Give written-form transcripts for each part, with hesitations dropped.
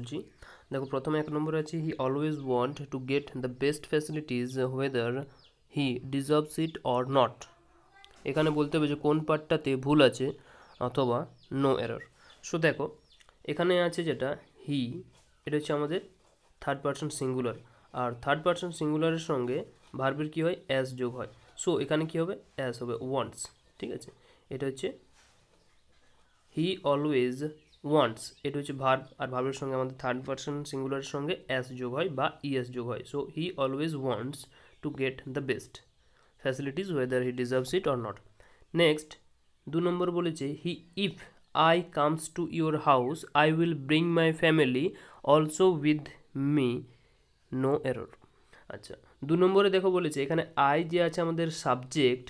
বলছি। দেখো প্রথমে 1 নম্বরে আছে he always want to get the best facilities whether he deserves it or not. এখানে বলতে হবে যে কোন পার্টটাতে ভুল আছে অথবা নো এরর। সো দেখো এখানে আছে যেটা হি, এটা হচ্ছে আমাদের থার্ড পারসন সিঙ্গুলার, আর থার্ড পারসন সিঙ্গুলারের সঙ্গে ভার্বের কী হয়, অ্যাস যোগ হয়। সো এখানে কী হবে, অ্যাস হবে, ওয়ান্টস। ঠিক আছে, এটা হচ্ছে হি অলওয়েজ ওয়ান্টস, এটা হচ্ছে ভার্ব, আর ভার্বের সঙ্গে আমাদের থার্ড পারসন সিঙ্গুলারের সঙ্গে অ্যাস যোগ হয় বা ইএস যোগ হয়। So he always wants to get the best facilities whether he deserves it or not. Next 2 নম্বর বলেছে হি if I comes to your house I will bring my family also with me, no error. আচ্ছা 2 নম্বরে দেখো বলেছে এখানে I যে আছে আমাদের subject,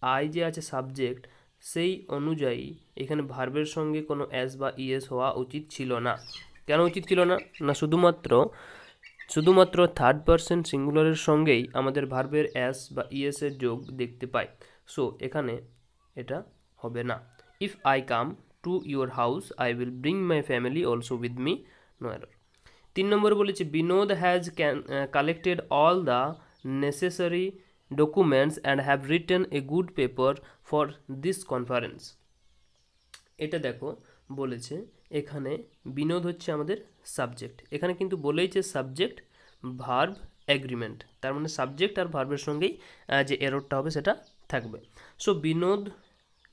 I যে আছে সাবজেক্ট, সেই অনুযায়ী এখানে ভার্বের সঙ্গে কোনো এস বা ইএস হওয়া উচিত ছিল না। কেন উচিত ছিল না? না শুধুমাত্র থার্ড পারসন সিঙ্গুলারের সঙ্গেই আমাদের ভার্বের এস বা ইএস এর যোগ দেখতে পাই। সো এখানে এটা হবে না। If I come to your house I will bring my family also with me, no error. 3 নম্বর বলেছে Binod has collected all the necessary documents and have written a good paper for this conference. এটা দেখো বলেছে এখানে বিনোদ হচ্ছে আমাদের subject, এখানে কিন্তু বলেইছে subject verb agreement, তার মানে সাবজেক্ট আর ভার্বের সঙ্গেই যে এররটা হবে সেটা থাকবে। সো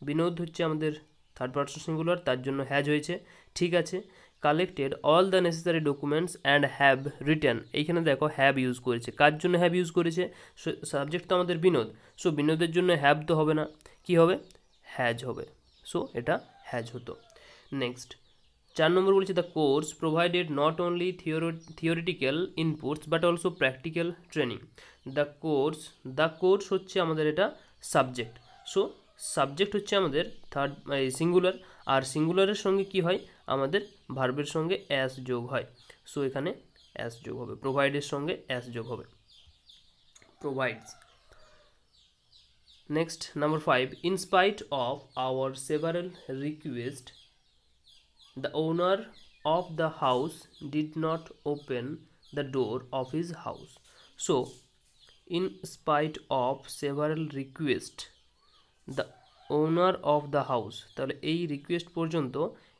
বিনোদ হচ্ছে আমাদের থার্ড পারসন সিঙ্গুলার, তার জন্য হ্যাজ হয়েছে, ঠিক আছে। Collected all the necessary documents and have return, এইখানে দেখো হ্যাভ ইউজ করেছে, কার জন্য হ্যাভ ইউজ করেছে, সাবজেক্ট তো আমাদের বিনোদ, সো বিনোদের জন্য হ্যাভ তো হবে না, কি হবে, হ্যাজ হবে। সো এটা হ্যাজ হতো। নেক্সট 4 নম্বর বলছে the course provided not only theoretical inputs but also practical training. The course হচ্ছে আমাদের এটা সাবজেক্ট, সো সাবজেক্ট হচ্ছে আমাদের থার্ড সিঙ্গুলার, আর সিঙ্গুলারের সঙ্গে কি হয়, আমাদের ভার্বের সঙ্গে অ্যাস যোগ হয়। সো এখানে অ্যাস যোগ হবে, প্রোভাইডের সঙ্গে অ্যাস যোগ হবে, provides. Next, number 5. In spite of our several requests, the owner of the house did not open the door of his house. So, in spite of several requests, the owner of the house, তাহলে এই request পর্যন্ত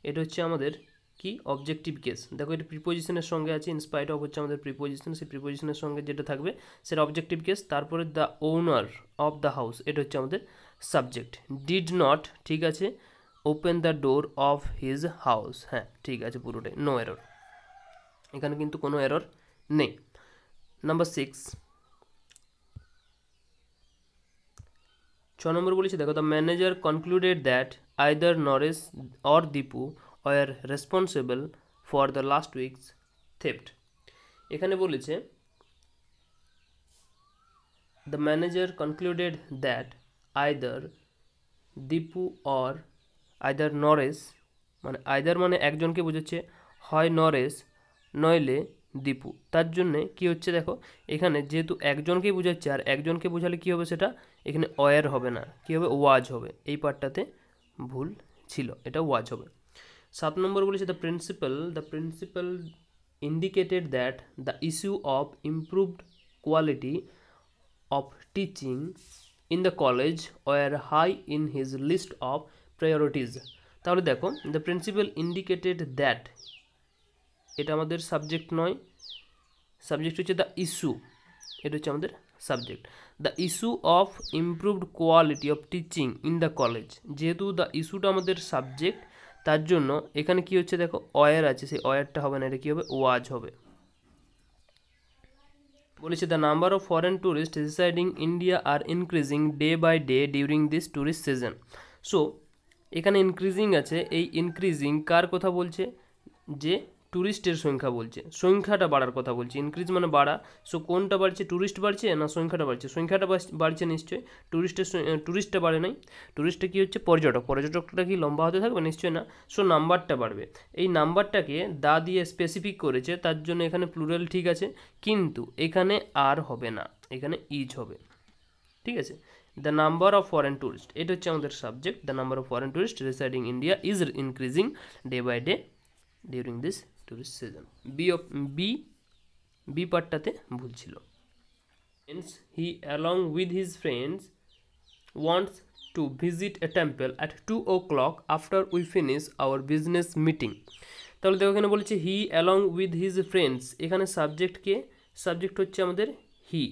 এটা হচ্ছে আমাদের কি objective case. দেখো এটা প্রিপোজিশনের সঙ্গে আছে, ইনস্পাইট অফ হচ্ছে আমাদের প্রিপোজিশন, সেই প্রিপোজিশনের সঙ্গে যেটা থাকবে সেটা অবজেক্টিভ কেস। তারপরে the owner of the house, এটা হচ্ছে আমাদের সাবজেক্ট। ডিড নট, ঠিক আছে, open the door of his house, হ্যাঁ ঠিক আছে পুরোটাই, নো এরর, এখানে কিন্তু কোনো এরর নেই। নাম্বার 6, 6 নম্বর বলেছি দেখো the manager concluded that either Naresh or Dipu war responsible for the last weeks theft. এখানে বলেছে the manager concluded that either Dipu or either Naresh, মানে আইদার মানে একজনকে বোঝাচ্ছে, হয় নরেশ নইলে দীপু। তার জন্যে কী হচ্ছে দেখো এখানে যেহেতু একজনকেই বোঝাচ্ছে, আর একজনকে বোঝালে কী হবে, সেটা এখানে ওয়ার হবে না, কী হবে, ওয়াজ হবে। এই পার্টটাতে ভুল ছিল, এটা ওয়াজ হবে। 7 নম্বর বলেছে the principal indicated that the issue of improved quality of teaching in the college war high in his list of priorities. তাহলে দেখো দ্য প্রিন্সিপাল ইন্ডিকেটেড দ্যাট, এটা আমাদের সাবজেক্ট নয়, সাবজেক্ট হচ্ছে দ্য ইস্যু, এটা হচ্ছে আমাদের সাবজেক্ট। The issue of improved quality of teaching in the college, যেহেতু দ্য ইস্যুটা আমাদের সাবজেক্ট, তার জন্য এখানে কি হচ্ছে দেখো ওয়ার আছে, সেই ওয়ারটা হবে না, এটা কী হবে, ওয়াজ হবে। বলেছে the number of foreign tourist residing India R increasing day by day during this tourist season. So এখানে ইনক্রিজিং আছে, এই ইনক্রিজিং কার কথা বলছে, যে ট্যুরিস্টের সংখ্যা বলছে, সংখ্যাটা বাড়ার কথা বলছে, ইনক্রিজ মানে বাড়া। সো কোনটা বাড়ছে, ট্যুরিস্ট বাড়ছে না সংখ্যাটা বাড়ছে, সংখ্যাটা বাড়ছে নিশ্চয়ই, ট্যুরিস্টটা বাড়ে নাই, ট্যুরিস্টটা কী হচ্ছে, পর্যটকটা কি লম্বা হতে থাকবে, নিশ্চয়ই না। সো নাম্বারটা বাড়বে, এই নাম্বারটাকে দা দিয়ে স্পেসিফিক করেছে, তার জন্য এখানে প্লুরাল ঠিক আছে, কিন্তু এখানে আর হবে না, এখানে ইজ হবে, ঠিক আছে। The number of foreign tourist, এটা হচ্ছে আমাদের সাবজেক্ট, the number of foreign tourist residing India is increasing day by day during this tourist season. B B পার্টটাতে ভুল ছিল। He along with his friends wants to visit a temple at 2 o'clock after we finish our business meeting। তাহলে দেখো এখানে বলেছে হি along with his friends, এখানে সাবজেক্টকে subject হচ্ছে আমাদের হি,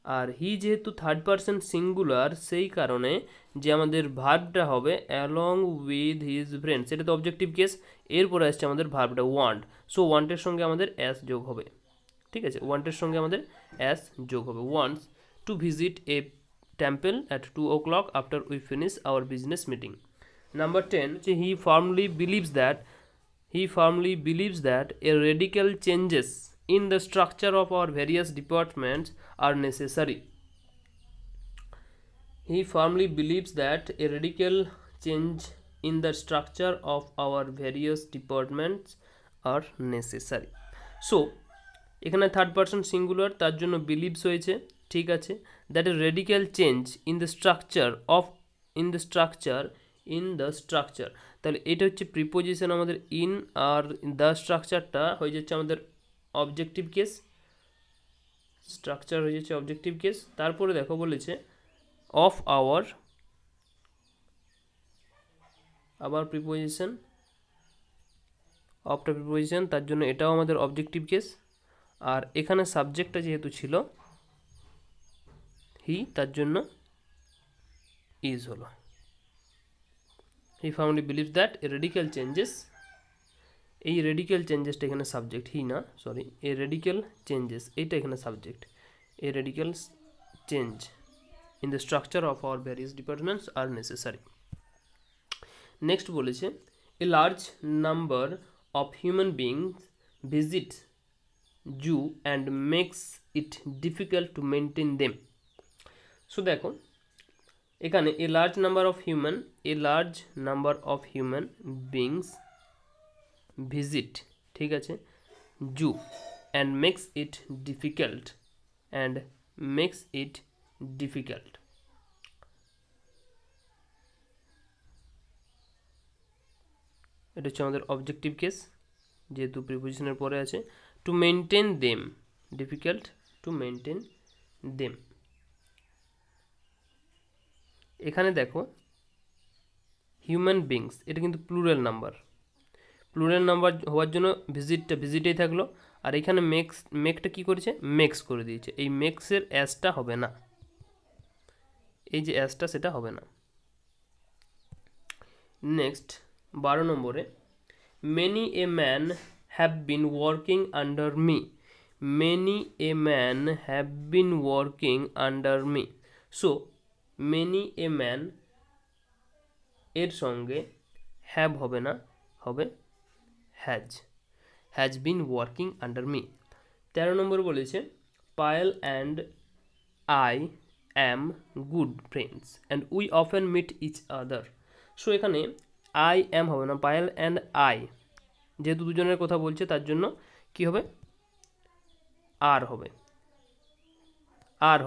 আর হি যেহেতু থার্ড পারসন সিঙ্গুলার সেই কারণে যে আমাদের ভার্বটা হবে অ্যালং উইথ হিজ ফ্রেন্ডস, এটা তো অবজেক্টিভ কেস, এরপরে আসছে আমাদের ভার্বটা ওয়ান্ট, সো ওয়ান্টের সঙ্গে আমাদের অ্যাস যোগ হবে। ঠিক আছে, ওয়ান্টের সঙ্গে আমাদের অ্যাস যোগ হবে। Wants to visit A temple at 2 o'clock after we finish our business meeting। Number 10, he firmly believes that a radical changes in the structure of our various departments are necessary। He firmly believes that a radical change in the structure of our various departments are necessary। So এখানে third person singular, তার জন্য believes হয়েছে, ঠিক আছে। That a radical change in the structure, তাহলে এটা হচ্ছে preposition আমাদের ইন, আর দ্য স্ট্রাকচারটা হয়ে যাচ্ছে আমাদের অবজেক্টিভ কেস, স্ট্রাকচার হয়ে যাচ্ছে অবজেক্টিভ কেস। তারপরে দেখো বলেছে অফ আওয়ার, আবার প্রিপোজিশন, অফটা প্রিপোজিশন, তার জন্য এটাও আমাদের অবজেক্টিভ কেস। আর এখানে সাবজেক্টটা যেহেতু ছিল হি, তার জন্য ইজ হলো। He firmly believes that a radical changes, এই রেডিক্যাল চেঞ্জেসটা এখানে সাবজেক্ট, হি না সরি, এ রেডিক্যাল চেঞ্জেস এইটা এখানে subject, a radical change in the structure of our various departments are necessary. Next বলেছে a large number of human beings visit zoo and makes it difficult to maintain them. So দেখো এখানে a large number of human beings visit, ঠিক আছে, zoo and makes it difficult, এটা হচ্ছে আমাদের objective case, যেহেতু প্রিপোজিশনের পরে আছে। To maintain them, difficult to maintain them. এখানে দেখো হিউম্যান বিংস, এটা কিন্তু প্লুরাল নাম্বার হওয়ার জন্য ভিজিটেই থাকলো, আর এখানে মেকটা কি করেছে, মেক্স করে দিয়েছে, এই মেক্সের অ্যাসটা হবে না, এই যে অ্যাসটা সেটা হবে না। নেক্সট 12 নম্বরে many a man have been working under me, so many a man এর সঙ্গে হ্যাভ হবে না, হবে has been working under me. 13 নম্বর বলেছে Payel and I am good friends and we often meet each other. So এখানে I am হবে না, Payel and I, যেহেতু দুজনের কথা বলছে তার জন্য কি হবে, আর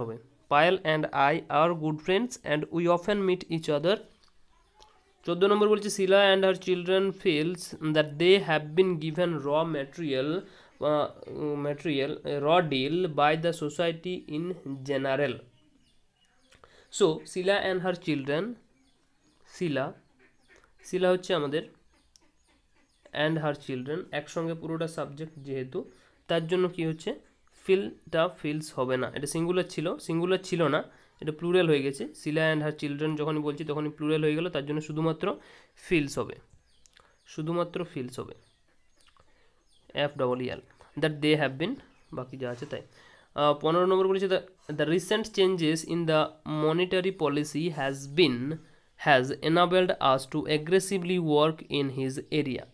হবে, Payal and I are good friends and we often meet each other. 14 নম্বর বলছে Sheela and her children feels that they have been given raw deal by the society in general. So Sheela and her children, Sheela হচ্ছে আমাদের and her children, একসঙ্গে পুরোটা subject যেহেতু, তার জন্য কি হচ্ছে ফিলস হবে না, এটা সিঙ্গুলার ছিল না, এটা প্লুরাল হয়ে গেছে। শিলা অ্যান্ড হার চিলড্রেন যখনই বলছি তখনই প্লুরাল হয়ে গেল, তার জন্য শুধুমাত্র ফিলস হবে, FEEL, দ্যাট দে হ্যাভ বিন, বাকি যা আছে তাই। 15 নম্বর বলেছে the recent changes in the monetary policy has enabled us to aggressively work in his area.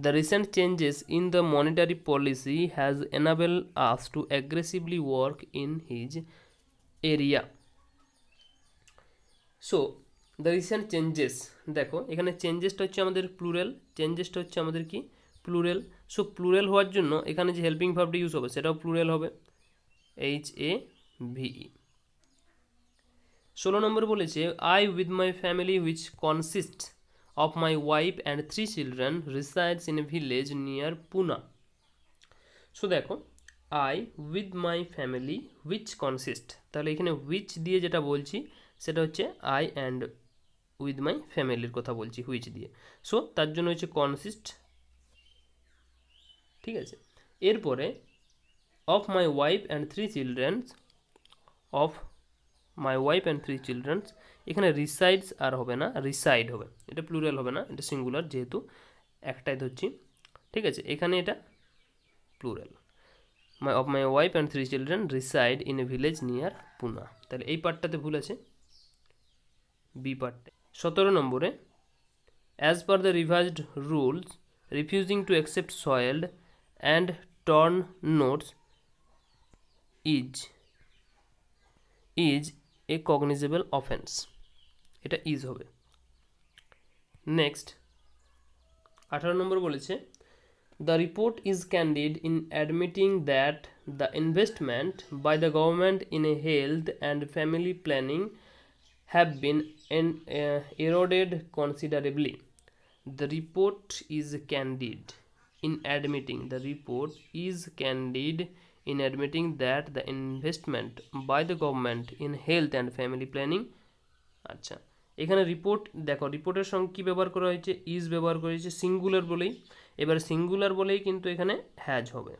The recent changes in the monetary policy has enabled us to aggressively work in his area. So the recent changes, দেখো এখানে চেঞ্জেসটা হচ্ছে আমাদের plural, so plural হওয়ার জন্য এখানে যে helping ভার্বটা use হবে সেটাও প্লুরাল হবে, HAVE। 16 নম্বর বলেছে I with my family which consists of my wife and 3 children resides in a village near Pune. So দেখো I with my family which consist, তাহলে এখানে হুইচ দিয়ে যেটা বলছি সেটা হচ্ছে আই অ্যান্ড উইথ মাই ফ্যামিলির কথা বলছি হুইচ দিয়ে, সো তার জন্য হচ্ছে কনসিস্ট। ঠিক আছে, এরপরে of my wife and 3 children's, of my wife and 3 children's, এখানে রিসাইডস আর হবে না, রিসাইড হবে, এটা প্লুরাল হবে না, এটা সিঙ্গুলার যেহেতু একটাই ধরছি। ঠিক আছে, এখানে এটা plural. Of my wife and 3 children reside in a village near Poona, তাহলে এই পার্টটাতে ভুল আছে, বি পার্টে। 17 নম্বরে as per the revised rules refusing to accept soiled and torn notes is a cognizable offence, এটা ইজ হবে। নেক্সট 18 নম্বর বলেছে the report is candid in admitting that the investment by the government in health and family planning have been eroded considerably. The report is candid in admitting, the report is candid in admitting that the investment by the government in health and family planning, আচ্ছা এখানে report দেখো রিপোর্টের সঙ্গে কী ব্যবহার করা হয়েছে, is ব্যবহার করা হয়েছে সিঙ্গুলার বলেই, এবার সিঙ্গুলার বলেই কিন্তু এখানে হ্যাজ হবে,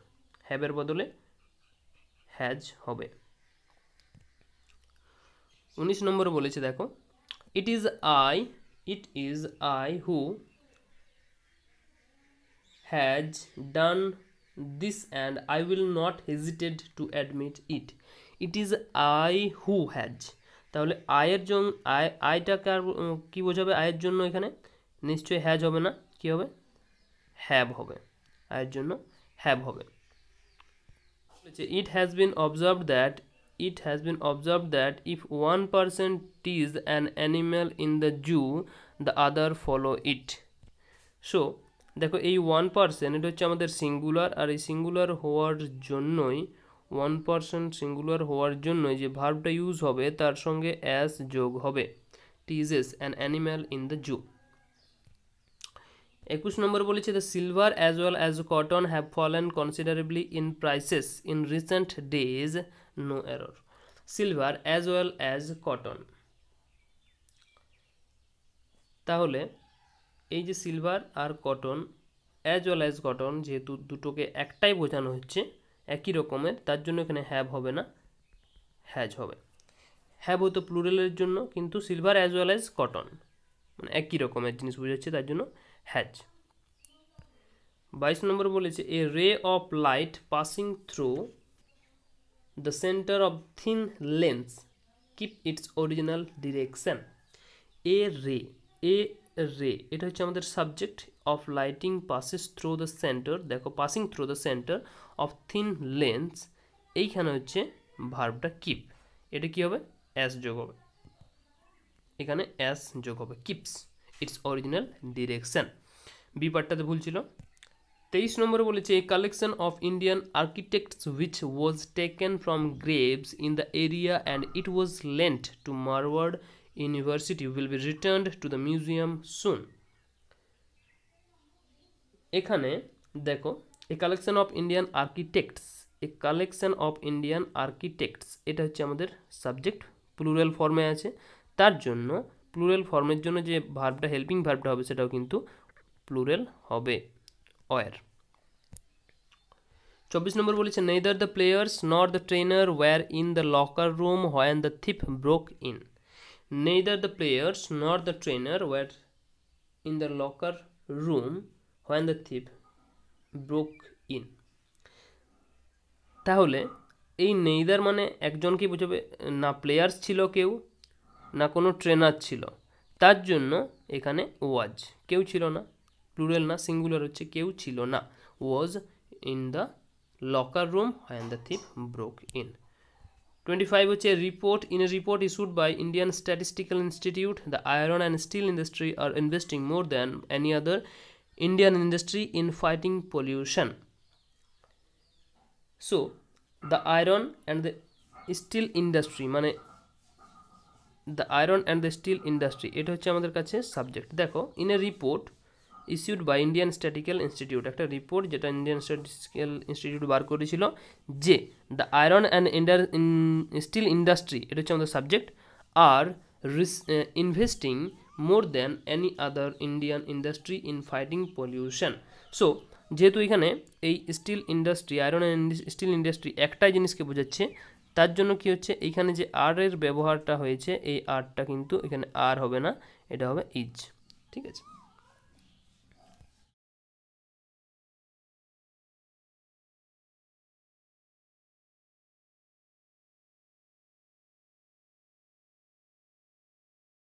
হ্যাবের বদলে হ্যাজ হবে। 19 নম্বরে বলেছে দেখো it is I who has done this and I will not hesitate to admit it, it is I who has, তাহলে আয়ের জন্য আইটাকে আর কী বোঝাবে, আয়ের জন্য এখানে নিশ্চয়ই হ্যাজ হবে না, কী হবে, হ্যাভ হবে, আয়ের জন্য হ্যাভ হবে। It has been observed that if one person tease an animal in the zoo the other follow it. So দেখো এই 1% এটা হচ্ছে আমাদের সিঙ্গুলার, আর এই সিঙ্গুলার হওয়ার জন্যই 1% সিঙ্গুলার হওয়ার জন্যই যে ভার্বটা ইউজ হবে তার সঙ্গে অ্যাস যোগ হবে, teases an animal in the zoo. 21 নম্বর বলেছে the silver as well as cotton have fallen considerably in prices in recent days, no error. Silver as well as cotton, তাহলে এই যে সিলভার আর cotton as well as cotton যেহেতু দুটোকে একটাই বোঝানো হচ্ছে একই রকমের, তার জন্য এখানে হ্যাভ হবে না, হ্যাজ হবে। হ্যাভ হতো প্লুরালের জন্য, কিন্তু silver as well as cotton মানে একই রকমের জিনিস বোঝাচ্ছে, তার জন্য হ্যাজ। 22 নম্বর বলেছে a ray of light passing through the centre of thin lens keep its original direction. A ray এটা হচ্ছে আমাদের subject, of lighting passes through the centre, দেখো passing through the centre of thin lens, এইখানে হচ্ছে ভার্বটা keep, এটা কি হবে, as যোগ হবে, এখানে অ্যাস যোগ হবে, keeps its original direction. B পার্টটাতে ভুল ছিল। 23 নম্বরে বলেছে a collection of Indian architects which was taken from graves in the area and it was lent to Marward university will be returned to the museum soon. এখানে দেখো a collection of Indian architects, a collection of Indian architects এটা হচ্ছে আমাদের subject, plural ফর্মে আছে, তার জন্য plural ফর্মের জন্য যে ভার্বটা হেল্পিং ভার্বটা হবে সেটাও কিন্তু প্লুরাল হবে, ওয়ার। 24 নম্বর বলেছে নেইদার দ্য প্লেয়ার্স নর the trainer wire in the locker room when the thief broke in. Neither the players নর the trainer wire in the locker room when the thief broke in. তাহলে এই neither মানে একজনকে বোঝাবে না, players ছিল কেউ না কোনো ট্রেনার ছিল, তার জন্য এখানে ওয়াজ, কেউ ছিল না, প্লুরাল না সিঙ্গুলার হচ্ছে, কেউ ছিল না, was in the locker room when the thief broke in. 25 হচ্ছে report in a report issued by Indian statistical institute the iron and steel industry are investing more than any other Indian industry in fighting pollution. So the iron and the steel industry মানে the iron and the steel industry এটা হচ্ছে আমাদের কাছে সাবজেক্ট। দেখো in a report, issued by Indian statistical institute, একটা report যেটা Indian statistical institute বার করেছিল, যে the iron and steel industry, এটা হচ্ছে আমাদের subject, R investing more than any other Indian industry in fighting pollution. So যেহেতু এখানে এই still industry, iron and steel industry একটাই জিনিসকে বোঝাচ্ছে, তার জন্য কি হচ্ছে এইখানে যে আর এর ব্যবহারটা হয়েছে, এই আরটা কিন্তু এখানে আর হবে না, এটা হবে ইজ। ঠিক আছে।